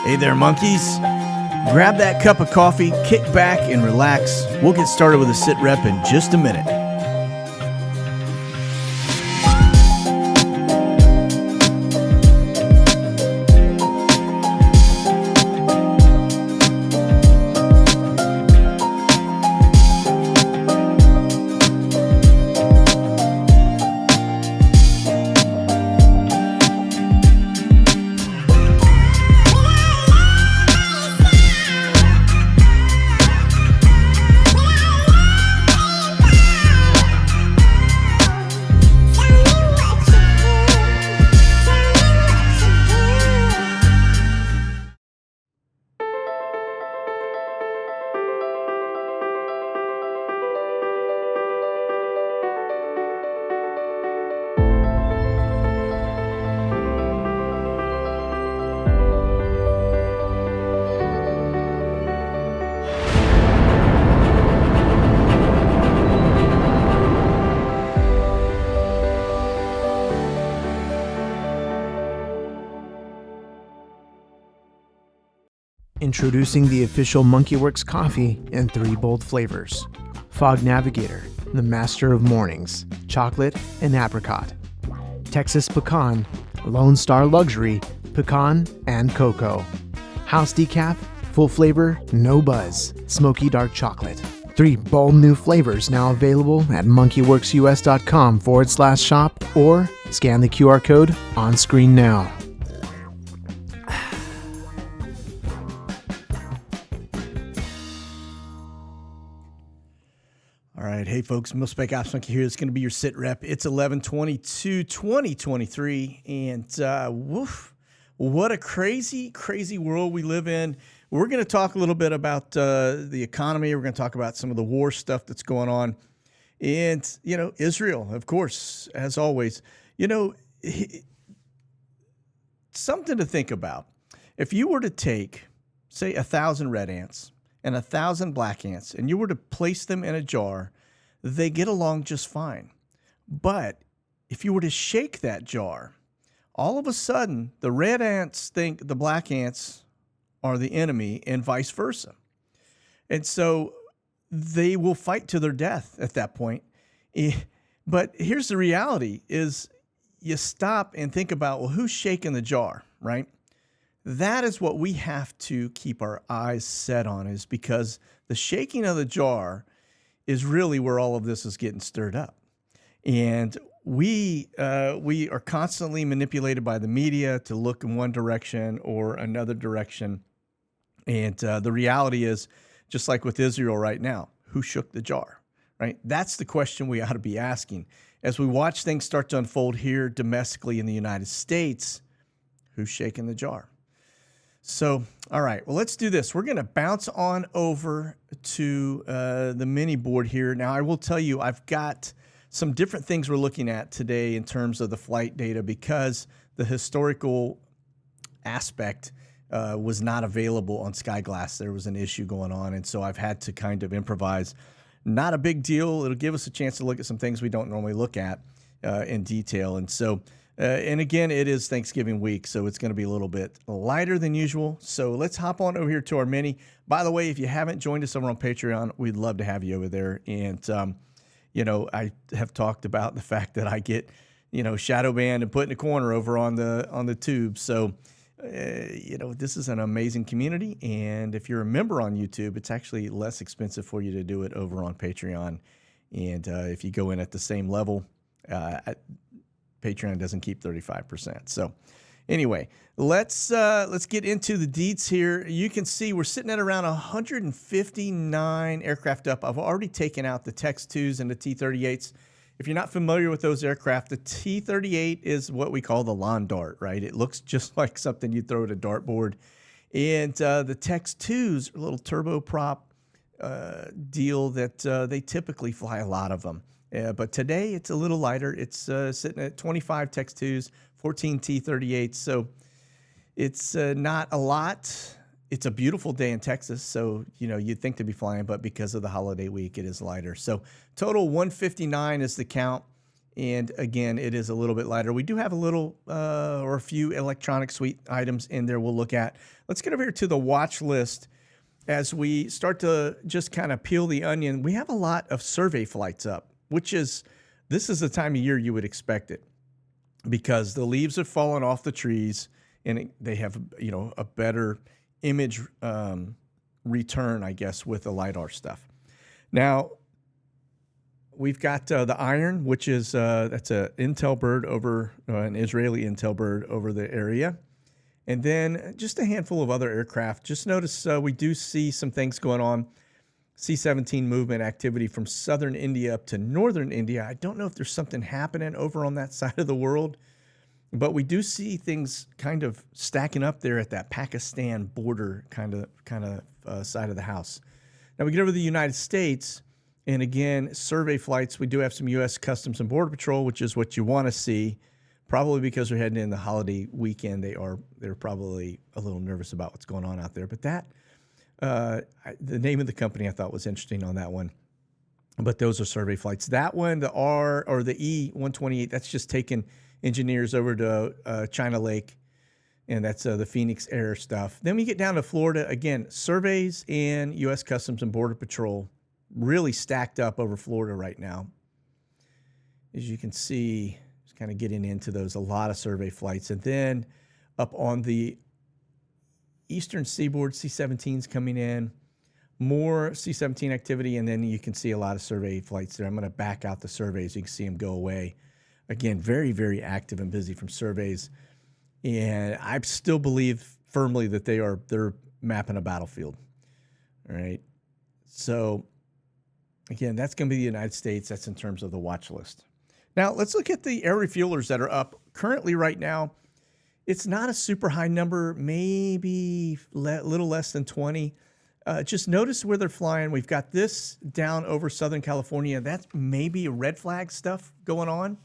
Hey there, monkeys. Grab that cup of coffee, kick back, and relax. We'll get started with a SITREP in just a minute. Introducing the official Werx coffee in 3 bold flavors. Fog Navigator, the master of mornings, chocolate and apricot. Texas Pecan, Lone Star Luxury, pecan and cocoa. House Decaf, full flavor, no buzz, smoky dark chocolate. 3 bold new flavors now available at monkeywerxus.com/shop or scan the QR code on screen now. All right, hey folks, Milspec Ops Monkey here. It's going to be your SITREP. It's 11/22/2023, and woof, what a crazy, crazy world we live in. We're going to talk a little bit about the economy. We're going to talk about some of the war stuff that's going on, and Israel, of course, as always. Something to think about. If you were to take, say, 1,000 red ants and 1,000 black ants, and you were to place them in a jar, they get along just fine. But if you were to shake that jar, all of a sudden, the red ants think the black ants are the enemy and vice versa. And so they will fight to their death at that point. But here's the reality is you stop and think about, well, who's shaking the jar, right? That is what we have to keep our eyes set on, is because the shaking of the jar is really where all of this is getting stirred up. And we are constantly manipulated by the media to look in one direction or another direction. And the reality is, just like with Israel right now, who shook the jar, right? That's the question we ought to be asking. As we watch things start to unfold here domestically in the United States, who's shaking the jar? So, all right, well, let's do this. We're going to bounce on over to the mini board here. Now, I will tell you, I've got some different things we're looking at today in terms of the flight data, because the historical aspect was not available on Skyglass. There was an issue going on, and so I've had to kind of improvise. Not a big deal. It'll give us a chance to look at some things we don't normally look at in detail. And so, and again, it is Thanksgiving week, so it's going to be a little bit lighter than usual. So let's hop on over here to our mini. By the way, if you haven't joined us over on Patreon, we'd love to have you over there. And, I have talked about the fact that I get, shadow banned and put in a corner over on the tube. So, this is an amazing community. And if you're a member on YouTube, it's actually less expensive for you to do it over on Patreon. And if you go in at the same level, Patreon doesn't keep 35%. So anyway, let's get into the deets here. You can see we're sitting at around 159 aircraft up. I've already taken out the Tex-2s and the T-38s. If you're not familiar with those aircraft, the T-38 is what we call the lawn dart, right? It looks just like something you throw at a dartboard. And the Tex-2s are a little turboprop deal that they typically fly a lot of them. But today it's a little lighter. It's sitting at 25 Tex-2s, 14 T-38s. So it's not a lot. It's a beautiful day in Texas, so you'd think to be flying, but because of the holiday week, it is lighter. So total 159 is the count, And again, it is a little bit lighter. We do have a little or a few electronic suite items in there we'll look at. Let's get over here to the watch list. As we start to just kind of peel the onion, we have a lot of survey flights up, this is the time of year you would expect it, because the leaves have fallen off the trees and they have, a better image return, I guess, with the LiDAR stuff. Now, we've got the Iron, which is that's an Intel bird over an Israeli Intel bird over the area. And then just a handful of other aircraft. Just notice we do see some things going on. C-17 movement activity from southern India up to northern India. I don't know if there's something happening over on that side of the world, but we do see things kind of stacking up there at that Pakistan border kind of side of the house. Now we get over to the United States, and again, survey flights. We do have some U.S. Customs and Border Patrol, which is what you want to see. Probably because we're heading in the holiday weekend, they're probably a little nervous about what's going on out there. But the name of the company I thought was interesting on that one. But those are survey flights. That one, the E-128, that's just taking engineers over to China Lake, and that's the Phoenix Air stuff. Then we get down to Florida. Again, surveys and U.S. Customs and Border Patrol really stacked up over Florida right now. As you can see, just kind of getting into those, a lot of survey flights. And then up on the eastern seaboard, C-17s coming in, more C-17 activity, and then you can see a lot of survey flights there. I'm going to back out the surveys. You can see them go away. Again, very, very active and busy from surveys. And I still believe firmly that they're mapping a battlefield. All right. So again, that's going to be the United States. That's in terms of the watch list. Now let's look at the air refuelers that are up currently right now. It's not a super high number, maybe a little less than 20. Just notice where they're flying. We've got this down over Southern California. That's maybe a red flag stuff going on.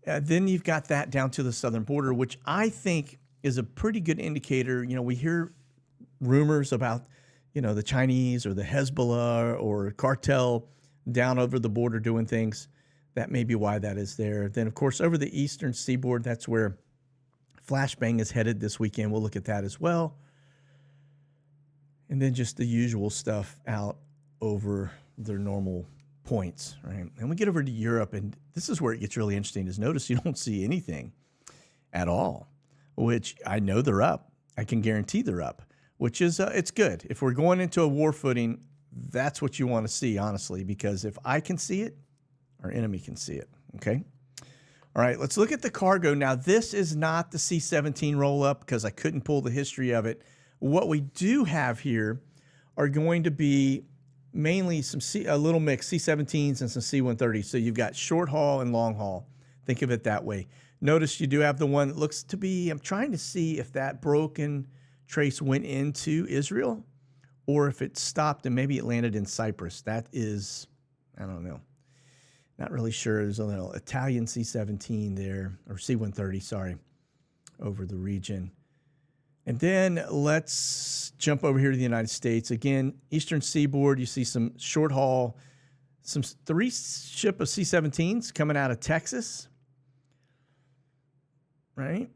Then you've got that down to the southern border, which I think is a pretty good indicator. We hear rumors about, the Chinese or the Hezbollah or cartel down over the border doing things. That may be why that is there. Then, of course, over the eastern seaboard, that's where Flashbang is headed this weekend. We'll look at that as well. And then just the usual stuff out over their normal points, right? And we get over to Europe, and this is where it gets really interesting, is notice you don't see anything at all, which I know they're up. I can guarantee they're up, which is, it's good. If we're going into a war footing, that's what you want to see, honestly, because if I can see it, our enemy can see it, okay? All right, let's look at the cargo. Now, this is not the C-17 roll-up because I couldn't pull the history of it. What we do have here are going to be mainly a little mix, C-17s and some C-130s. So you've got short haul and long haul. Think of it that way. Notice you do have the one that looks to be, I'm trying to see if that broken trace went into Israel or if it stopped and maybe it landed in Cyprus. That is, I don't know. Not really sure. There's a little Italian C-17 there, or C-130, sorry, over the region. And then let's jump over here to the United States. Again, eastern seaboard, you see some short haul, some 3 ship of C-17s coming out of Texas, right?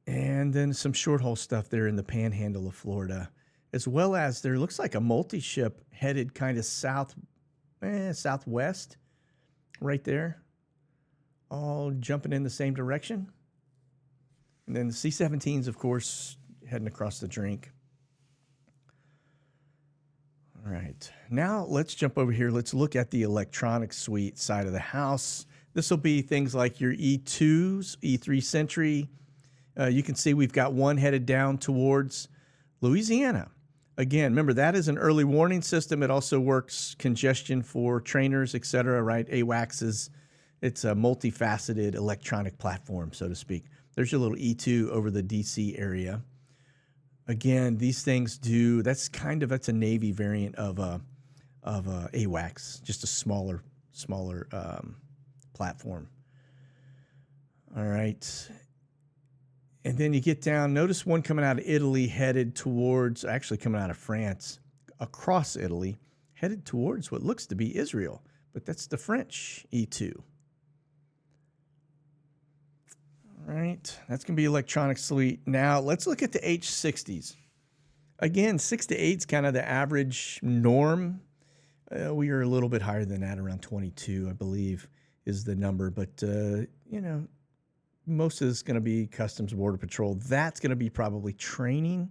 And then some short haul stuff there in the panhandle of Florida, as well as there looks like a multi-ship headed kind of southwest right there, all jumping in the same direction. And then the C-17s, of course, heading across the drink. All right. Now let's jump over here. Let's look at the electronic suite side of the house. This will be things like your E2s, E3 Sentry. You can see we've got one headed down towards Louisiana. Again, remember, that is an early warning system. It also works congestion for trainers, et cetera, right? AWACS it's a multifaceted electronic platform, so to speak. There's your little E2 over the DC area. Again, these things that's a Navy variant of AWACS, just a smaller platform. All right. And then you get down, notice one coming out of Italy coming out of France, across Italy, headed towards what looks to be Israel, but that's the French E2. right? That's going to be electronic sleet. Now, let's look at the H60s. Again, 6 to 8 is kind of the average norm. We are a little bit higher than that, around 22, I believe, is the number. But, most of this is going to be Customs Border Patrol. That's going to be probably training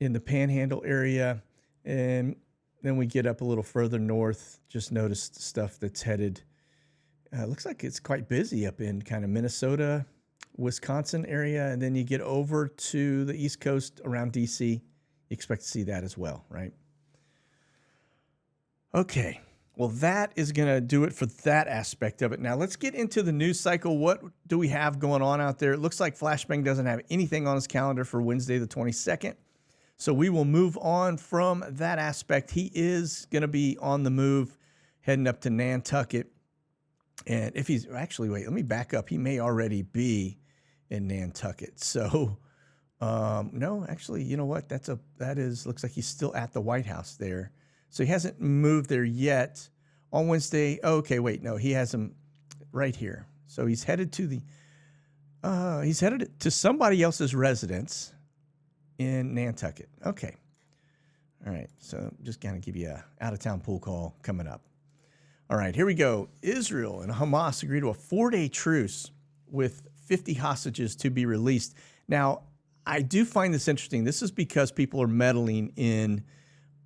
in the Panhandle area. And then we get up a little further north. Just noticed stuff that's headed. Looks like it's quite busy up in kind of Minnesota, Wisconsin area. And then you get over to the East Coast around D.C. You expect to see that as well, right? Okay. Well, that is going to do it for that aspect of it. Now, let's get into the news cycle. What do we have going on out there? It looks like Flashbang doesn't have anything on his calendar for Wednesday the 22nd. So we will move on from that aspect. He is going to be on the move, heading up to Nantucket. And if he's actually, wait, let me back up. He may already be in Nantucket. So, no, actually, you know what? Looks like he's still at the White House there. So he hasn't moved there yet. On Wednesday, okay, wait, no, he has him right here. So he's headed to somebody else's residence in Nantucket. Okay. All right. So just kind of give you a out-of-town pool call coming up. All right, here we go. Israel and Hamas agree to a 4-day truce with 50 hostages to be released. Now, I do find this interesting. This is because people are meddling in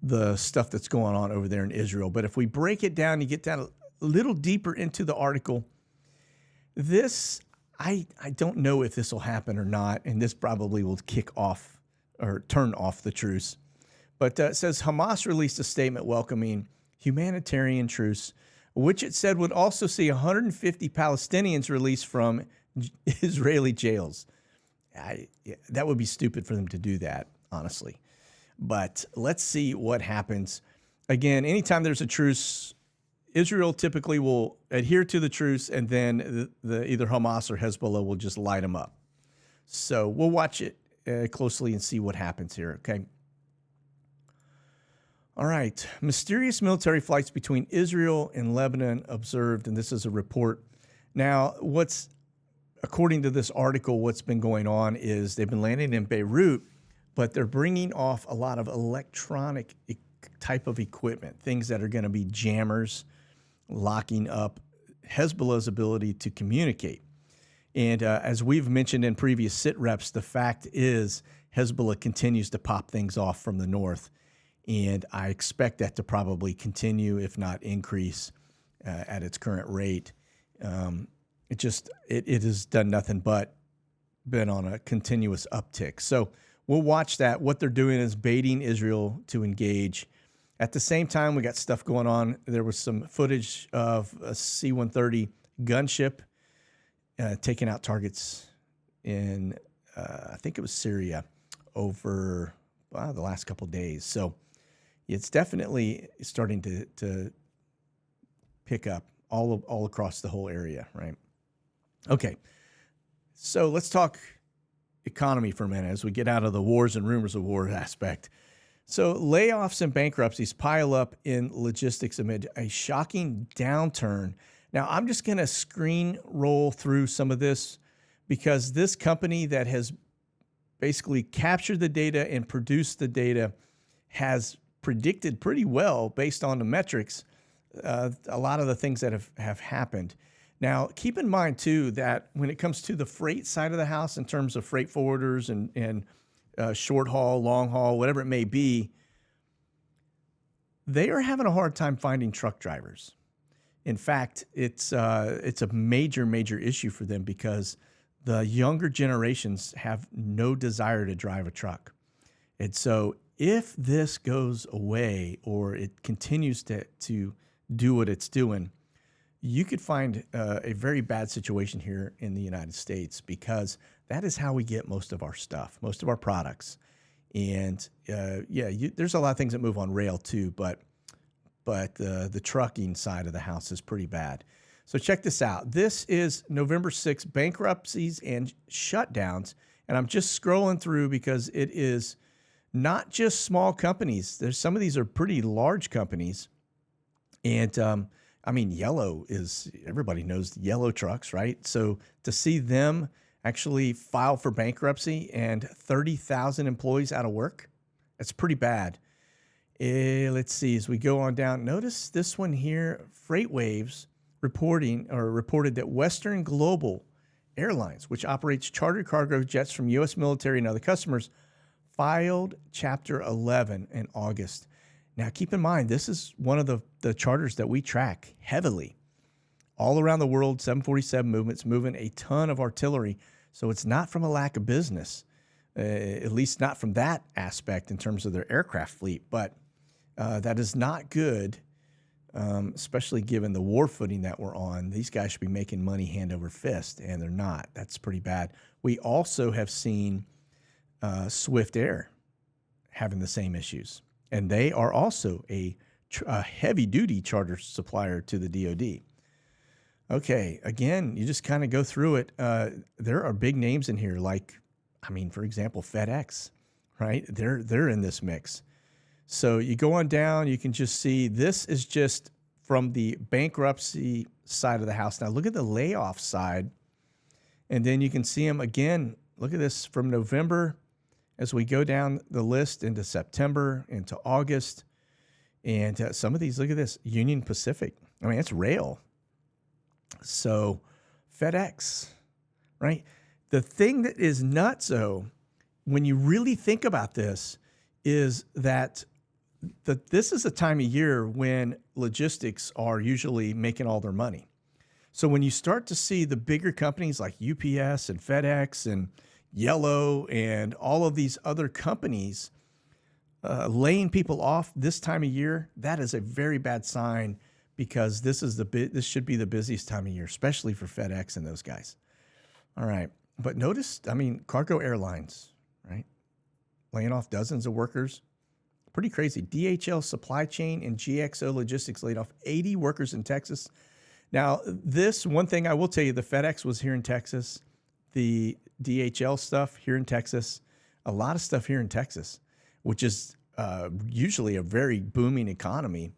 the stuff that's going on over there in Israel. But if we break it down, you get down a little deeper into the article. This, I don't know if this will happen or not, and this probably will kick off or turn off the truce. But it says Hamas released a statement welcoming humanitarian truce, which it said would also see 150 Palestinians released from Israeli jails. That would be stupid for them to do that, honestly. But let's see what happens. Again, anytime there's a truce, Israel typically will adhere to the truce, and then either Hamas or Hezbollah will just light them up. So we'll watch it closely and see what happens here, okay? All right. Mysterious military flights between Israel and Lebanon observed, and this is a report. Now, according to this article, what's been going on is they've been landing in Beirut, but they're bringing off a lot of electronic type of equipment, things that are going to be jammers, locking up Hezbollah's ability to communicate. And as we've mentioned in previous SITREPs, the fact is Hezbollah continues to pop things off from the north. And I expect that to probably continue, if not increase, at its current rate. It has done nothing but been on a continuous uptick. So we'll watch that. What they're doing is baiting Israel to engage. At the same time, we got stuff going on. There was some footage of a C-130 gunship taking out targets in, I think it was Syria, over the last couple of days. So it's definitely starting to pick up all across the whole area, right? Okay, so let's talk economy for a minute as we get out of the wars and rumors of war aspect. So layoffs and bankruptcies pile up in logistics amid a shocking downturn. Now, I'm just going to screen roll through some of this because this company that has basically captured the data and produced the data has predicted pretty well based on the metrics a lot of the things that have happened. Now, keep in mind, too, that when it comes to the freight side of the house in terms of freight forwarders and short haul, long haul, whatever it may be, they are having a hard time finding truck drivers. In fact, it's a major, major issue for them because the younger generations have no desire to drive a truck. And so if this goes away or it continues to do what it's doing, you could find a very bad situation here in the United States because that is how we get most of our stuff, most of our products. And there's a lot of things that move on rail too, but the trucking side of the house is pretty bad. So check this out. This is November 6th, bankruptcies and shutdowns. And I'm just scrolling through because it is not just small companies. Some of these are pretty large companies. And I mean, yellow is, everybody knows yellow trucks, right? So to see them actually file for bankruptcy and 30,000 employees out of work, that's pretty bad. Let's see, as we go on down, notice this one here, FreightWaves reported that Western Global Airlines, which operates chartered cargo jets from U.S. military and other customers, filed Chapter 11 in August. Now, keep in mind, this is one of the charters that we track heavily. All around the world, 747 movements, moving a ton of artillery. So it's not from a lack of business, at least not from that aspect in terms of their aircraft fleet. But that is not good, especially given the war footing that we're on. These guys should be making money hand over fist, and they're not. That's pretty bad. We also have seen Swift Air having the same issues. And they are also a heavy-duty charter supplier to the DoD. Okay, again, you just kind of go through it. There are big names in here, like, I mean, for example, FedEx, right? They're in this mix. So you go on down, you can just see this is just from the bankruptcy side of the house. Now look at the layoff side, and then you can see them again. Look at this from November as we go down the list into September, into August. And some of these, look at this, Union Pacific. I mean, it's rail. So FedEx, right? The thing that is nuts, though, when you really think about this, is that this is a time of year when logistics are usually making all their money. So when you start to see the bigger companies like UPS and FedEx and Yellow and all of these other companies laying people off this time of year, that is a very bad sign, because this should be the busiest time of year, especially for FedEx and those guys. All right. But notice, I mean, cargo airlines, right? Laying off dozens of workers. Pretty crazy. DHL Supply Chain and GXO Logistics laid off 80 workers in Texas. Now, this one thing I will tell you, the FedEx was here in Texas. The DHL stuff here in Texas. A lot of stuff here in Texas, which is usually a very booming economy.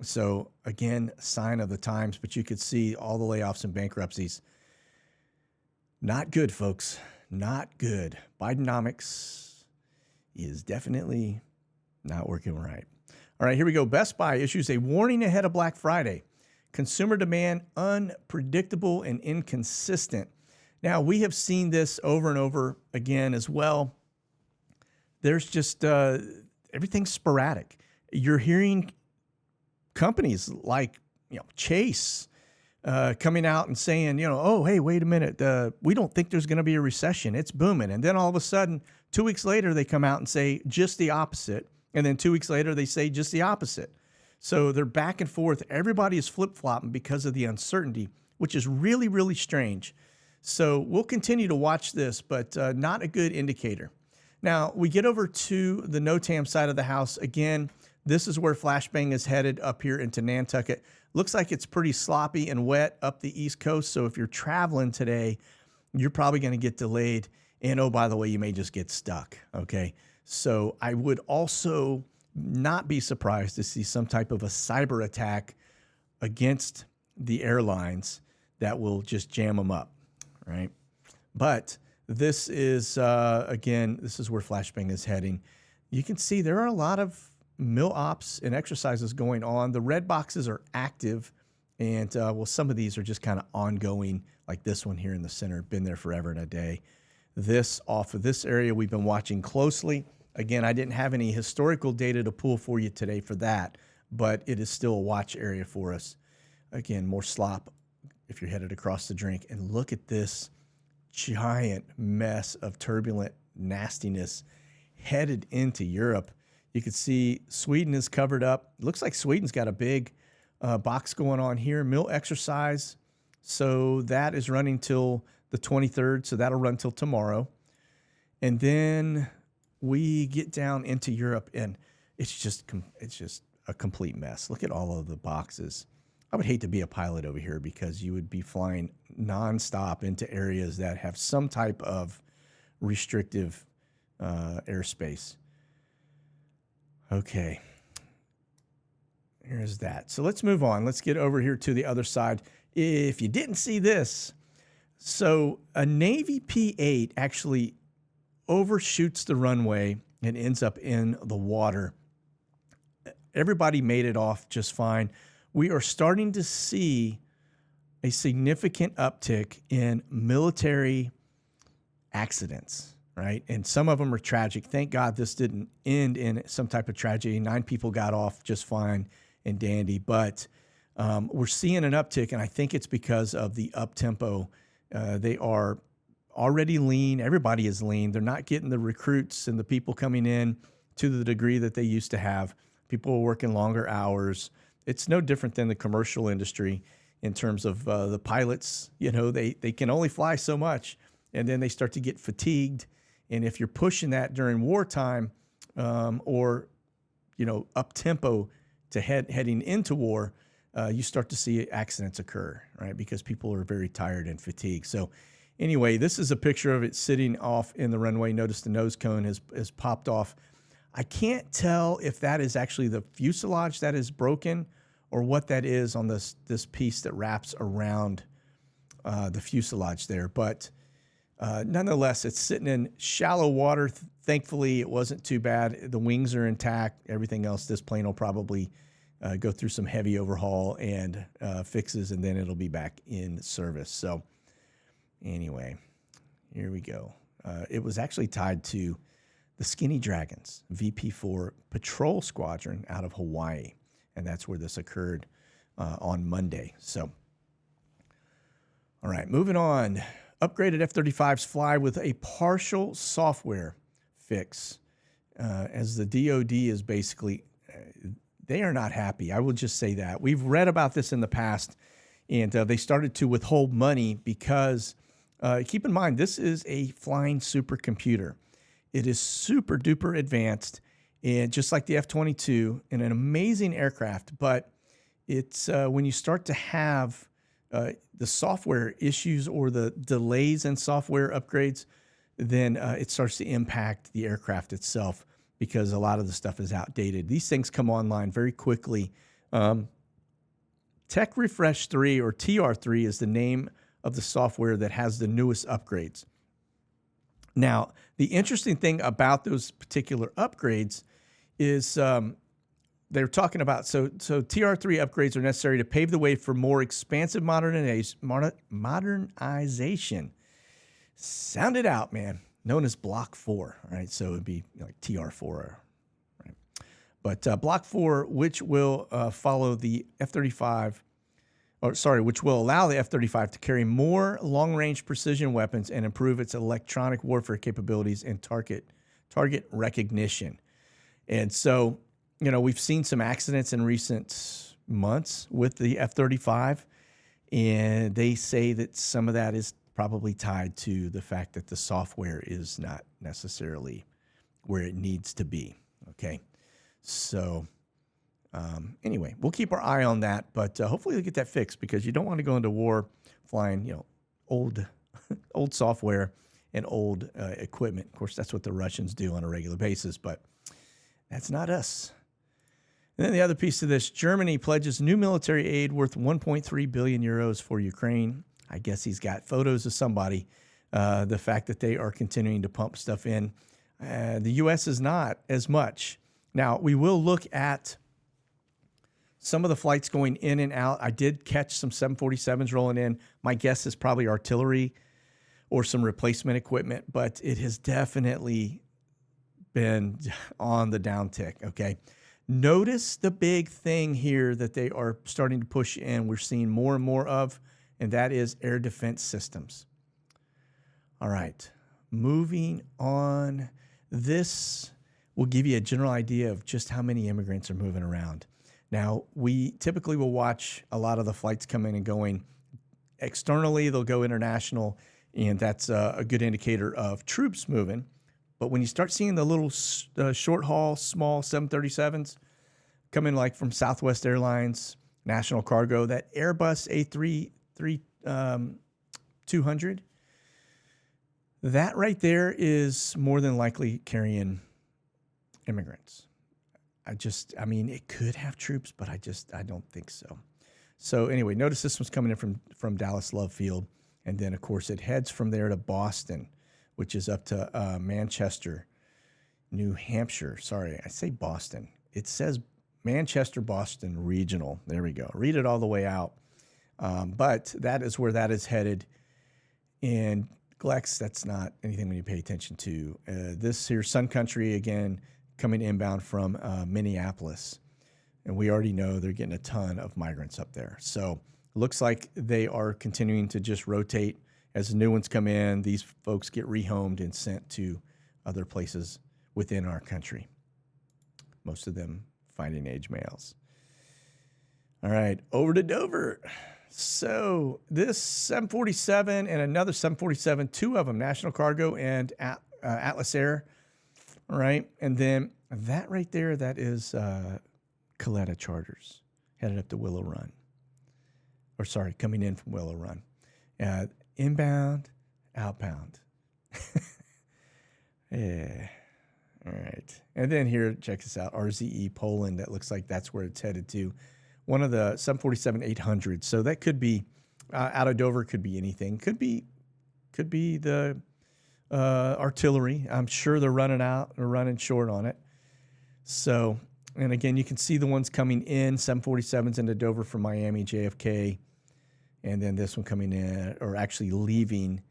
So, again, sign of the times. But you could see all the layoffs and bankruptcies. Not good, folks. Not good. Bidenomics is definitely not working right. All right, here we go. Best Buy issues a warning ahead of Black Friday. Consumer demand unpredictable and inconsistent. Now, we have seen this over and over again as well. There's just everything's sporadic. You're hearing companies like Chase coming out and saying, oh, hey, wait a minute. We don't think there's going to be a recession. It's booming. And then all of a sudden, 2 weeks later, they come out and say just the opposite. And then 2 weeks later, they say just the opposite. So they're back and forth. Everybody is flip-flopping because of the uncertainty, which is really, really strange. So we'll continue to watch this, but not a good indicator. Now, we get over to the NOTAM side of the house. Again, this is where flashbang is headed up here into Nantucket. Looks like it's pretty sloppy and wet up the East Coast. So if you're traveling today, you're probably going to get delayed. And oh, by the way, you may just get stuck. Okay. So I would also not be surprised to see some type of a cyber attack against the airlines that will just jam them up. Right. But this is, again, this is where flashbang is heading. You can see there are a lot of mill ops and exercises going on. The red boxes are active, and well, some of these are just kind of ongoing, like this one here in the center, been there forever and a day. This off of this area we've been watching closely. Again, I didn't have any historical data to pull for you today for that, but it is still a watch area for us. Again, more slop if you're headed across the drink. And look at this giant mess of turbulent nastiness headed into Europe. You can see Sweden is covered up. Looks like Sweden's got a big box going on here. Mill exercise. So that is running till the 23rd. So that'll run till tomorrow. And then we get down into Europe, and it's just a complete mess. Look at all of the boxes. I would hate to be a pilot over here, because you would be flying nonstop into areas that have some type of restrictive airspace. Okay. Here's that. So let's move on. Let's get over here to the other side. If you didn't see this, so a Navy P-8 actually overshoots the runway and ends up in the water. Everybody made it off just fine. We are starting to see a significant uptick in military accidents, right? And some of them are tragic. Thank God this didn't end in some type of tragedy. 9 people got off just fine and dandy, but we're seeing an uptick, and I think it's because of the up-tempo. They are already lean. Everybody is lean. They're not getting the recruits and the people coming in to the degree that they used to have. People are working longer hours. It's no different than the commercial industry in terms of the pilots. You know, they can only fly so much, and then they start to get fatigued. And if you're pushing that during wartime or, you know, up-tempo to heading into war, you start to see accidents occur, right? Because people are very tired and fatigued. So anyway, this is a picture of it sitting off in the runway. Notice the nose cone has popped off. I can't tell if that is actually the fuselage that is broken or what that is on this piece that wraps around the fuselage there. But nonetheless, it's sitting in shallow water. Thankfully, it wasn't too bad. The wings are intact. Everything else, this plane will probably go through some heavy overhaul and fixes, and then it'll be back in service. So anyway, here we go. It was actually tied to the Skinny Dragons, VP4 Patrol Squadron out of Hawaii, and that's where this occurred on Monday. So, all right, moving on. Upgraded F-35s fly with a partial software fix, as the DoD is basically, they are not happy. I will just say that. We've read about this in the past, and they started to withhold money because, keep in mind, this is a flying supercomputer. It is super duper advanced, and just like the F-22, and an amazing aircraft. But it's when you start to have the software issues or the delays in software upgrades, then it starts to impact the aircraft itself because a lot of the stuff is outdated. These things come online very quickly. Tech Refresh 3 or TR3 is the name of the software that has the newest upgrades. Now, the interesting thing about those particular upgrades is they're talking about, so TR3 upgrades are necessary to pave the way for more expansive modernization. Sound it out, man. Known as Block 4, right? So it would be like TR4, right? But Block 4, which will follow the F-35, which will allow the F-35 to carry more long-range precision weapons and improve its electronic warfare capabilities and target recognition. And so, you know, we've seen some accidents in recent months with the F-35, and they say that some of that is probably tied to the fact that the software is not necessarily where it needs to be, okay? So anyway, we'll keep our eye on that, but hopefully they'll get that fixed because you don't want to go into war flying, you know, old software and old equipment. Of course, that's what the Russians do on a regular basis, but that's not us. And then the other piece of this, Germany pledges new military aid worth 1.3 billion euros for Ukraine. I guess he's got photos of somebody. The fact that they are continuing to pump stuff in. The U.S. is not as much. Now, we will look at some of the flights going in and out. I did catch some 747s rolling in. My guess is probably artillery or some replacement equipment, but it has definitely been on the downtick, okay? Notice the big thing here that they are starting to push in. We're seeing more and more of, and that is air defense systems. All right, moving on. This will give you a general idea of just how many immigrants are moving around. Now, we typically will watch a lot of the flights coming and going. Externally, they'll go international, and that's a good indicator of troops moving. But when you start seeing the little short haul, small 737s coming like from Southwest Airlines, National Cargo, that Airbus A320, that right there is more than likely carrying immigrants. I mean, it could have troops, but I don't think so. So anyway, notice this one's coming in from Dallas Love Field. And then, of course, it heads from there to Boston, which is up to Manchester, New Hampshire. Sorry, I say Boston. It says Manchester, Boston Regional. There we go. Read it all the way out. But that is where that is headed. And Glex, that's not anything we need to pay attention to. This here, Sun Country, again, coming inbound from Minneapolis. And we already know they're getting a ton of migrants up there. So looks like they are continuing to just rotate. As the new ones come in, these folks get rehomed and sent to other places within our country. Most of them finding age males. All right, over to Dover. So this 747 and another 747, two of them, National Cargo and Atlas Air. All right, and then that right there, that is Coletta Charters headed up to Willow Run. Or sorry, coming in from Willow Run. Inbound, outbound. Yeah. All right. And then here, check this out, RZE Poland. That looks like that's where it's headed to. One of the 747-800s. So that could be out of Dover. Could be anything. Could be the artillery. I'm sure they're running out or running short on it. So, and again, you can see the ones coming in, 747s into Dover from Miami, JFK. And then this one coming in, or actually leaving,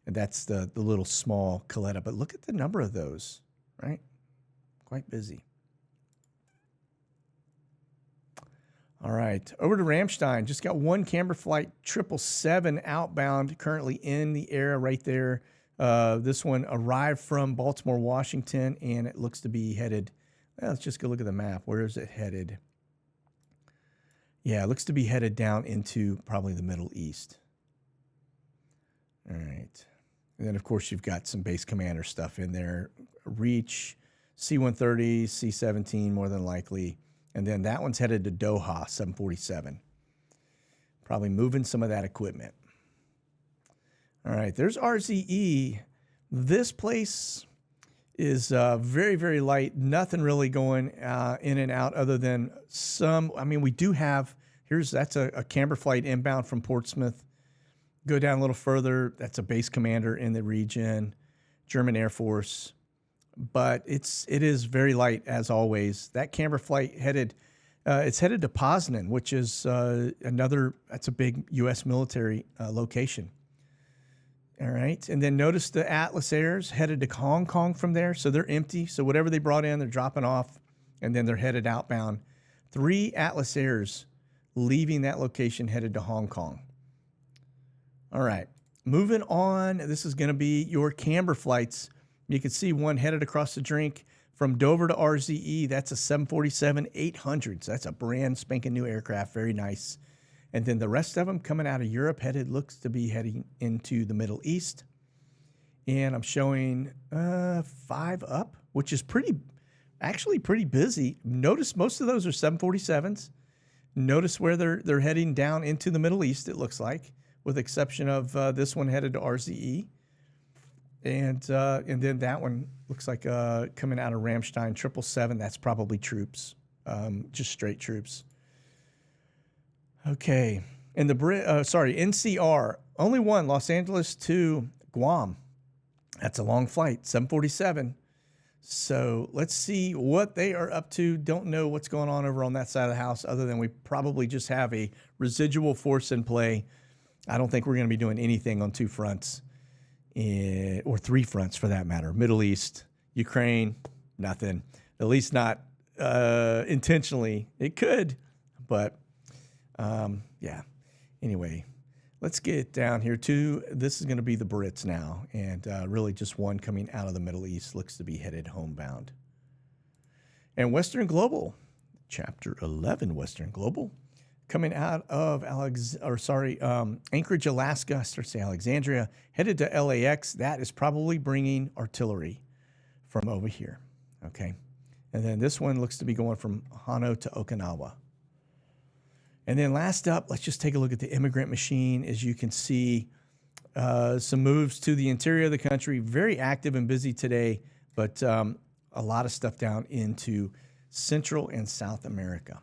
and that's the little small Coletta. But look at the number of those, right? Quite busy. All right, over to Ramstein. Just got one Camber Flight 777 outbound, currently in the air right there. This one arrived from Baltimore, Washington, and it looks to be headed. Let's just go look at the map. Where is it headed? Yeah, it looks to be headed down into probably the Middle East. All right. And then, of course, you've got some base commander stuff in there. Reach, C-130, C-17 more than likely. And then that one's headed to Doha, 747. Probably moving some of that equipment. All right, there's RZE. This place is very, very light. Nothing really going in and out other than some. I mean, we do have, that's a Camber Flight inbound from Portsmouth. Go down a little further. That's a base commander in the region, German Air Force. But it is very light as always. That Camber Flight it's headed to Poznan, which is that's a big U.S. military location. All right. And then notice the Atlas Airs headed to Hong Kong from there. So they're empty. So whatever they brought in, they're dropping off, and then they're headed outbound. 3 Atlas Airs leaving that location headed to Hong Kong. All right. Moving on. This is going to be your Camber flights. You can see one headed across the drink from Dover to RZE. That's a 747-800. So that's a brand spanking new aircraft. Very nice. And then the rest of them coming out of Europe, looks to be heading into the Middle East. And I'm showing 5 up, which is actually pretty busy. Notice most of those are 747s. Notice where they're heading down into the Middle East, it looks like, with the exception of this one headed to RZE. And then that one looks like coming out of Ramstein, 777. That's probably troops, just straight troops. Okay, and NCR, only one, Los Angeles to Guam. That's a long flight, 747. So let's see what they are up to. Don't know what's going on over on that side of the house other than we probably just have a residual force in play. I don't think we're going to be doing anything on 2 fronts, or 3 fronts for that matter. Middle East, Ukraine, nothing. At least not intentionally. It could, but... yeah. Anyway, let's get down here to, this is going to be the Brits now, and really just one coming out of the Middle East, looks to be headed homebound. And Western Global, Chapter 11 Western Global, coming out of Anchorage, Alaska. I started to say Alexandria, headed to LAX. That is probably bringing artillery from over here. Okay. And then this one looks to be going from Hano to Okinawa. And then last up, let's just take a look at the Immigrant machine. As you can see, some moves to the interior of the country. Very active and busy today, but a lot of stuff down into Central and South America.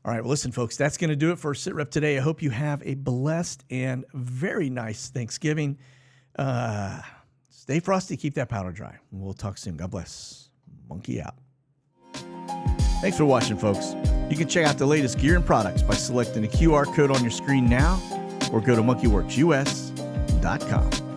All right, well, listen, folks, that's going to do it for SITREP today. I hope you have a blessed and very nice Thanksgiving. Stay frosty, keep that powder dry. We'll talk soon. God bless. Monkey out. Thanks for watching, folks. You can check out the latest gear and products by selecting the QR code on your screen now or go to monkeyworksus.com.